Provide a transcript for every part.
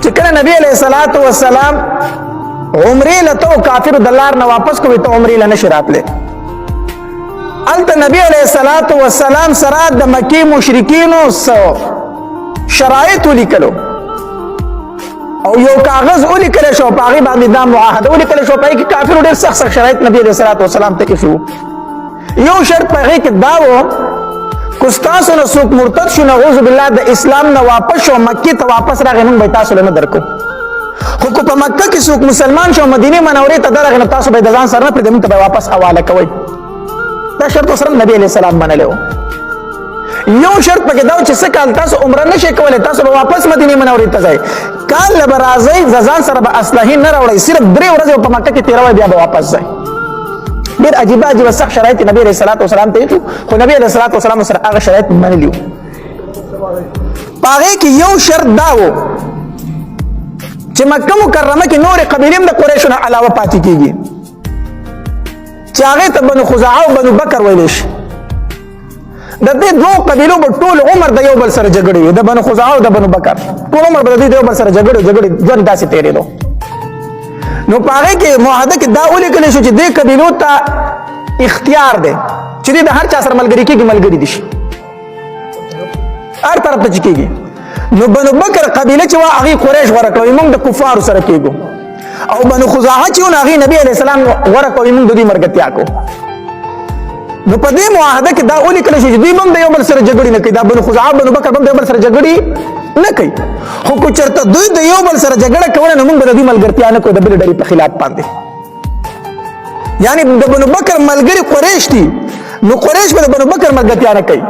چې کله نبی علیہ الصلوۃ والسلام عمرې لته کافر دلار نه واپس کوي ته عمرې لنه شراتله الته نبی علیہ الصلوۃ والسلام سره د مکی مشرکینو شرایط لیکلو او یو کاغذ ولیکل شو په هغه باندې دا معاهده ولیکل شو په کې کافر ډېر سخت شرایط نبی علیہ الصلوۃ والسلام ته کیږي یو شرط په کې دا و کوستاسو نو څوک مرتد شو نعوذ بالله د اسلام نه واپس شو مکی ته واپس راغی نو به تاسو نه درکو خو په مکه کې څوک مسلمان شو مدینه منورې ته درغه نو تاسو به د ځان سره پرې دمته به واپس حواله کوي دا شرط سره نبی علیہ السلام منلو یو شرط پکې دا چې څه کال تاسو عمره نشئ کولای تاسو به واپس مدینه منورې ته ځئ کال به راځئ ځان سره به اسلحې نه راوړئ صرف 3 ورځې په مکه کې تیروئ بیا به واپس ځئ ډېر عجیبه عجیبه سخت شرایط نبی علیہ الصلوۃ والسلام ته خو نبی علیہ الصلوۃ والسلام سره هغه شرایط منلیو پاره کې یو شرط دا و چې مکه مکرمه کې نور قبیلې د قریشو نه علاوه پاتې کیږي چې هغه ته بنو خزاعه او بنو بکر ویل شي د دې دوه قبیلو په ټول عمر د یو بل سره جګړې وي د بنو خزاعه او د بنو بکر ټول عمر د دې یو بل سره جګړې ژوند داسې تیرېدو نو پاره کې معاهده کې دا ولیکل شو چې دې قبیلو ته اختیار دی چې د هر چا سره ملګری کېږي ملګری دي شي هر طرف ته کېږي نو بنو بکر قبیله چې وا هغه قریش غوړه کوي موږ د کفارو سره کېږو او بنو خزاعه چې هغه نبی علیہ السلام غوړه کوي موږ د دې مرګتیا کو نو په دې معاهده کې دا ولیکل شي چې دوی موږ د یو بل سره جګړې نه کوي دا بنو خزاعه بنو بکر هم د یو بل سره جګړې نه کوي خو کو چرته دوی د یو بل سره جګړه کوله نو موږ به د دې ملګرتیا نه کوو د بل ډلې په خلاف باندې یعنی د بنو بکر ملګری قریش دي نو قریش به د بنو بکر ملګرتیا نه کوي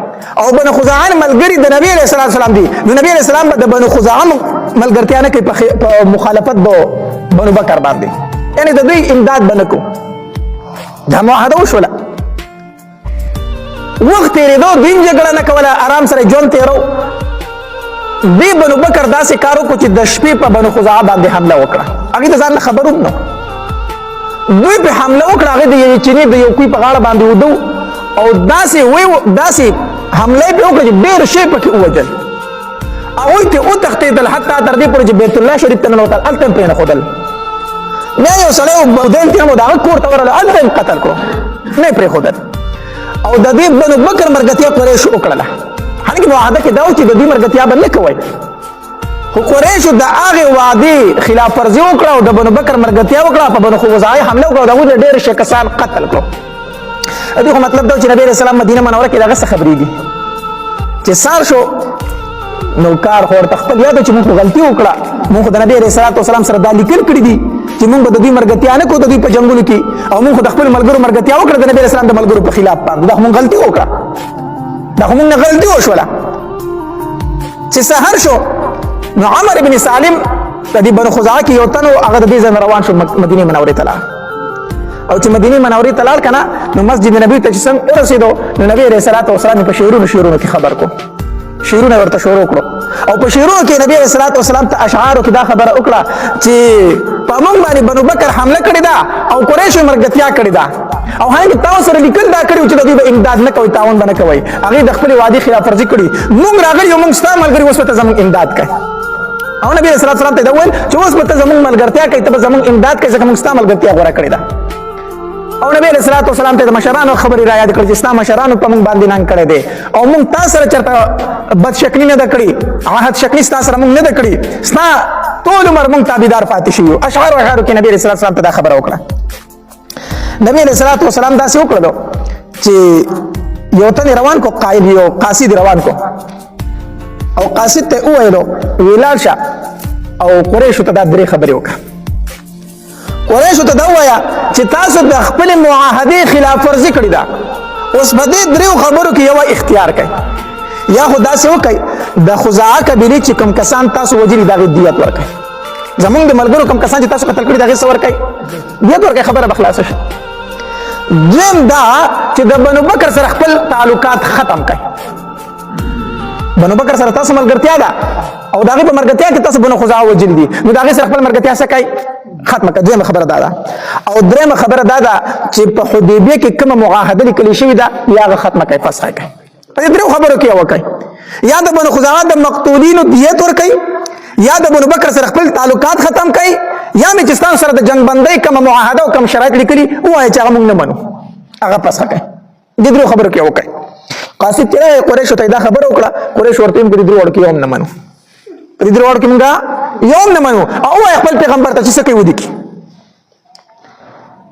او بنو خزاعه ملګری د نبی علیہ السلام دي نو نبی علیہ السلام د بنو خزاعه ملګرتیا نه کوي په مخالفت د بنو بکر باندې یعنی د دوی امداد بنکو دا معاهده وشوله وخت تیرېدو دین جګړه نه کوله آرام سره ژوند تیرو دی بنو بکر داسې کارو کو چې د شپې په بنو خزاعه باندې حمله وکړه هغې د ځان نه خبر هم نه دوی په حمله وکړه هغې د یوې چینې د یو کوی په غاړه باندې ودو او داسې حمله یې پرې وکړه چې ډېر شی پکې ووجل هغوی ترې وتښتېدل حتی تر دې پورې چې بیت الله شریف ته ننوتل هلته یې پرېنښودل بیا یو سړی بدیل تېر مو د هغه کور ته ورغله هلته یې قتل کړو نه یې پرېښودل او د دې بنو بکر مرګتیا قریشو وکړله حالانکې معاهده کې دا و چې د دې مرګتیا به نه کوئ خو قریشو د هغې وعدې خلاف ورزي وکړه او د بنو بکر مرګتیا وکړه په بنو خزاعه حمله وکړه او د هغوی نه ډېر شه کسان قتل کړو د دې خو مطلب دا و چې نبي علیه السلام مدینه منوره کې د هغه څه خبرېږي چې سار شو نو کار خو ورته خپل یاد و چې موږ خو غلطي وکړه موږ خو د نبي علیه السلام سره دا لیکل کړي دي چې موږ به د دوی مرګتیا نه کوو د دوی په جنګونو کې او موږ خو د خپلو ملګرو مرګتیا وکړه د نبي علیه السلام د ملګرو په خلاف باندې دا خو موږ غلطي وکړه دا خو موږ نه غلطي وشوله چې سهار شو نو عمر بن سالم د دې بنو خزاعه کې یو تن و هغه د دې ځای نه روان شو مدینې منورې ته لاړ او چې مدینې منورې ته لاړ که نه نو مسجد نبي ته چې څنګه ورسېدو نو نبي علیه السلام یې په شعرونو کې خبر کو شعرونه ورته شروع کړو او په شعرونو کې نبی علیه السلام ته اشعارو کې دا خبره وکړه چې په موږ باندې بنو بکر حمله کړې ده او قریشو مرګتیا کړې ده او هغې تاسو سره لیکل دا کړي چې د دوی به امداد نه کوئ تعاون به نه کوئ هغې د خپلې وعدې خلاف ورزي کړي موږ راغلي یو موږ ستا ملګري اوس به ته زموږ امداد کوئ او نبي علیه السلام ته دا وویل چې اوس به ته زموږ ملګرتیا کوئ ته به زموږ امداد کوئ ځکه موږ ستا ملګرتیا غوره کړې ده او نبی علیہ السلام ته د مشرانو خبرې را یاد کړې چې ستا مشرانو په موږ باندې ننګ کړی دی او موږ تا سره چېرته بد شکلي نه ده کړې عهد شکلي ستا سره موږ نه ده کړې ستا ټول عمر موږ تابعدار پاتې شوي یو اشعارو کې نبی علیہ السلام ته دا خبره وکړه نبی علیہ السلام داسې وکړلو چې یو تن روان کو یو قاصد روان کو او قاصد ته وویلو ویلاړ شه او قریشو ته دا 3 خبرې وکړه قریشو ته دا ووایه چې تاسو د خپلې معاهدې خلاف ورزي کړې ده اوس په دې 3 خبرو کې یوه اختیار کوئ یا خو داسې وکئ د خزاعه قبیلې چې کوم کسان تاسو وجلي د هغې دیت ورکئ زمونږ د ملګرو کوم کسان چې تاسو قتل کړي د هغې څه ورکئ دیت ورکئ خبره به خلاصه شي دویم دا چې د بنو بکر سره خپل تعلقات ختم کړئ بنو بکر سره تاسو ملګرتیا ده او د هغې په ملګرتیا کې تاسو بنو خزاعه وجلي دي نو د هغې سره خپل ملګرتیا څه کوئ ختمه کړه دویمه خبره دا ده او درېیمه خبره دا ده چې په حدیبیه کې کومه معاهده لیکلې شوې ده یا هغه ختمه کړئ فسخ کړئ په دې 3 خبرو کې یو کوئ یا د بنو خزاعه د مقتولینو دیت ورکئ یا د ابو بکر سره خپل تعلقات ختم کړي یا مې چې ستاسو سره د جنگ بندۍ کوم معاهده او کوم شرایط لیکلي وایي چې هغه موږ نه منو هغه پس کړي د درو خبرو کې وکړي قاصد چې قریش ته دا خبر وکړه قریش ورته هم د درو وړ کې هم نه منو د درو وړ کې موږ یو نه منو او خپل پیغمبر ته چې څه کوي ودی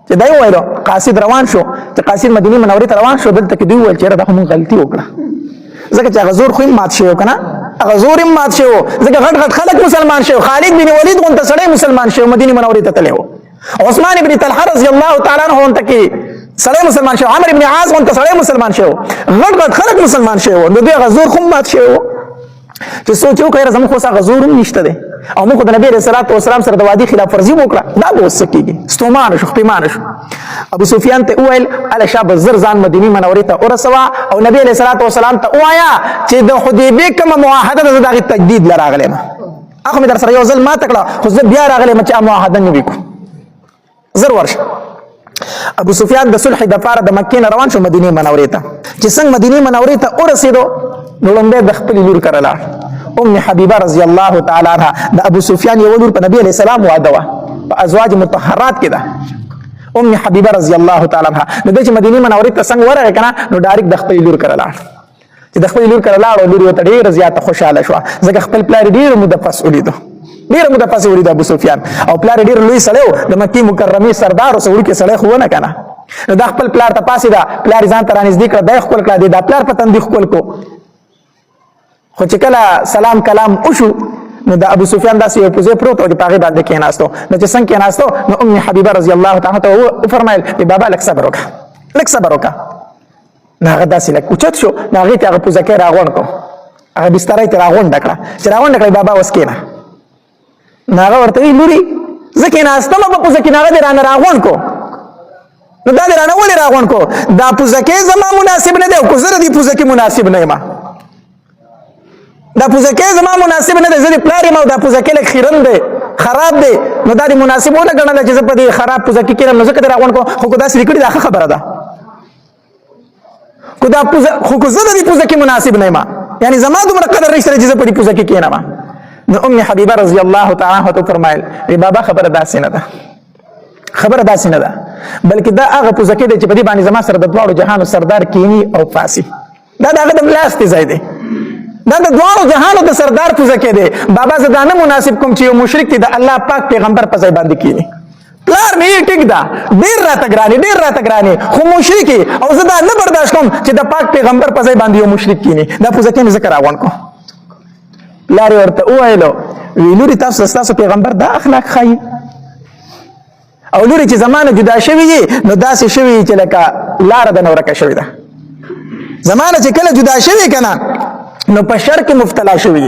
چې دا وایو قاصد روان شو چې قاصد مدینه منورې ته روان شو دلته کې دوی ویل چې دا موږ غلطي وکړه ځکه چې هغه زور خو مات شوی کنه هغه زور مات شوی ځکه غټ غټ خلک مسلمان شوی خالد بن ولید غونته سړی مسلمان شوی مدینه منورې ته تللی و عثمان ابن طلحه رضی الله تعالی عنہ غونته کې سړی مسلمان شوی عمرو ابن عاص غونته سړی مسلمان شوی غټ غټ خلک مسلمان شوی نو دوی هغه زور خو مات شوی چې سوچ وکړه زموږ خو هغه زور هم نشته دی او موږ د نبی رسول الله والسلام سره د وادي خلاف ورزي وکړه دا به وسه کیږي ستومان شو خپېمان شو ابو سفیان ته وویل اله شاب زر ځان مدینه منورې ته ورسوا او نبی رسول الله والسلام ته وایا چې د حدیبیه کوم معاهده د دغه تجدید لراغله ما اخو مې در سره یو ځل ما تکړه خو زه بیا راغله چې معاهده نه وکړو زر ورش ابو سفیان د صلح د پاره د مکې روان شو مدینه منورې ته چې څنګه مدینه منورې ته ورسېدو نو لومبه د خپل لور کرلا ام حبیبه رضی الله تعالی عنها د ابو سفیان یو لور په نبی علیہ السلام واده وا په ازواج مطهرات کې ده ام حبیبه رضی الله تعالی عنها د دې مدینه منورې ته څنګه ورغی کنه نو ډایرک د خپل لور کرلا چې د خپل لور کرلا او لور ته ډیر زیاته خوشاله شو ځکه خپل پلار ډیر مدفس ولیدو ډیر مدفس ولید ابو سفیان او پلار ډیر لوی سړیو د مکی مکرمه سردار او سړی کې سړی خو نه کنه نو د خپل پلار ته پاسې دا پلار ځان ته رانږدې کړ د خپل کړه د پلار په تندې خپل کو خو چې کله سلام کلام وشو نو د ابو سفیان داسې یو پوزې پروت او د پاغې باندې کېناستو نو چې څنګه کېناستو نو ام حبیبه رضی الله تعالی عنها فرمایل بابا لک صبر وکړه لک صبر وکړه نو هغه داسې لک اوچت شو نو هغې ته هغه پوزکۍ راغونډ کړو هغه بسترۍ ته راغونډه کړه چې راغونډه کړه بابا اوس کېنه نو هغه ورته ویل لورې زه کېناستم په پوزکۍ نو هغه دې رانه راغونډ کړو نو دا دې رانه ولې راغونډ کړو دا پوزکۍ زما مناسب نه دی او که زه د دې پوزکۍ مناسب نه یم دا پوزکې زما مناسب نه دی زه د پلار یم او دا پوزکې لږ خیرن دی خراب دی نو دا دې مناسب ونه ګڼله چې زه په دې خراب پوزکې کښېنم نو ځکه دې راغونډ کړم خو که داسې لیکلي دا ښه خبره ده خو که زه د دې پوزکې مناسب نه یم یعنې زما دومره قدر نشته چې زه په دې پوزکې کښېنم نو ام حبیبه رضی الله تعالی عنها ته فرمایل بابا خبره داسې نه ده خبره داسې نه ده بلکې دا هغه پوزکې دی چې په دې باندې زما سره د دواړو جهانو سردار کینی او فاسي دا د هغه د ملاستې ځای دی دا د دواړو جهانو د سردار پوزکې دی بابا زه دا نه مناسب کوم چې یو مشرک دی د الله پاک پیغمبر په ځای باندې کینی پلار مې ټیک ده ډېر راته ګرانې خو مشرک او زه دا نه برداشت کوم چې د پاک پیغمبر په ځای باندې یو مشرک کینی دا پوزکې مې ځکه راغونډ کړو پلار یې ورته وویلو وی لورې تاسو ستاسو پیغمبر دا اخلاق ښایي او لورې چې زمانه جدا شوي یې نو داسې شوي چې لکه لاره د نه ورکه شوې ده زمانه چې کله جدا شوي که نه نو په شر کې مبتلا شوي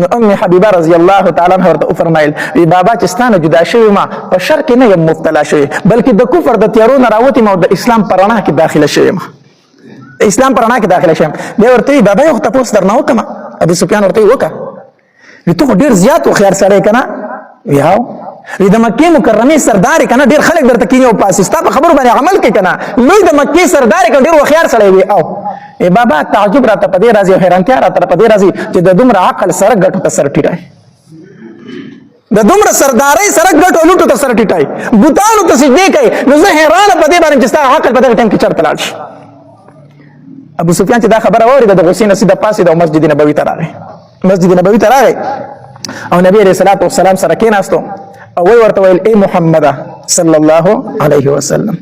نو ام حبیبه رضی الله تعالی عنها ورته وفرمایل وی بابا چې ستانه جدا شوي ما په شر کې نه یم مبتلا شوي بلکې د کفر د تیارو نه راوتې ما او د اسلام په رڼا کې داخله شوي ما د اسلام په رڼا کې داخله شوم دی ورته وی بابا یو تپوس درنه وکړم ابو سفیان ورته وکړه وی ته خو ډېر زیات هوښیار سړی که نه وی هاو وی د مکې مکرمې سردار یې که نه ډېر خلک درته کینې او پاسې ستا په خبرو باندې عمل کوي که نه لوی د مکې سردار یې که ډېر هوښیار سړی وي او بابا تعجب راته په دې راځي او حیرانتیا راته په دې راځي چې د دومره عقل سره ګټو ته سر ټیټای د دومره سردارۍ سره ګټو لوټو ته سر ټیټای بوتانو ته سجدې کوي نو زه حیرانه په دې باندې چې ستا عقل په دغه ټایم کې چېرته لاړ شي ابو سفیان چې دا خبره واورېده د غصې نه سیده پاڅېد او مسجد نبوي ته راغی مسجد نبوي ته راغی او نبی علیه الصلاة والسلام سره کېناستو او وی ورته ویل ای محمده صلی الله علیه وسلم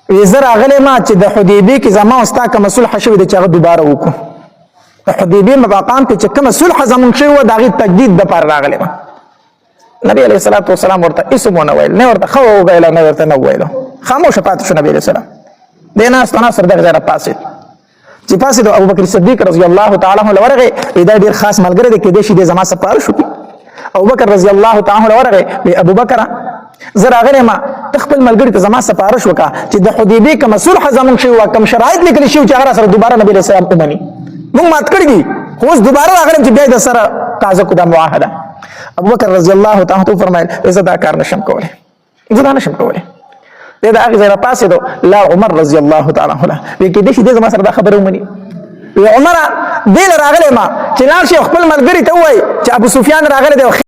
وی زه راغلی ما چې د حدیبې کې زما او ستا کومه صلح شوې ده چې هغه دوباره وکړو د حدیبې مقام کې چې کومه صلح زموږ شوې وه د هغې تجدید دپاره راغلی ما نبی علیه الصلاة والسلام ورته هېڅ ونه ویل نه ورته ښه وویله نه ورته نه وویلو خاموشه پاتې شو نبی علیه السلام دی ناست ناست دغه ځای نه پاڅېد چې پاڅېد ابوبکر صدیق رضی الله تعالی عنه ورغی وی دا ډېر خاص ملګری دی کېدای شي دی زما سپاره شو ابوبکر رضی الله تعالی عنه ورغی وی ابوبکره زه راغلی ما ته خپل ملګري ته زما سپارش وکړه چې د حدیبې کومه صلح زموږ شوي وه کوم شرایط لیکلي شوي چې هغه راسره دوباره نبي علیه السلام ومني موږ مات کړي دي خو اوس دوباره راغلم چې بیا یې درسره تازه کړو دا معاهده ابوبکر رضی الله تعالی عنه وفرمایل زه دا کار نشم کولی زه دا نشم کولی دی د هغې ځای نه پاڅېدو لا عمر رضی الله تعالی عنه وی کېدای شي دی زما سره دا خبره ومني عمر دې راغلی ما چې لاړ شي خپل ملګري ته ووایي چې ابو سفیان راغلی دی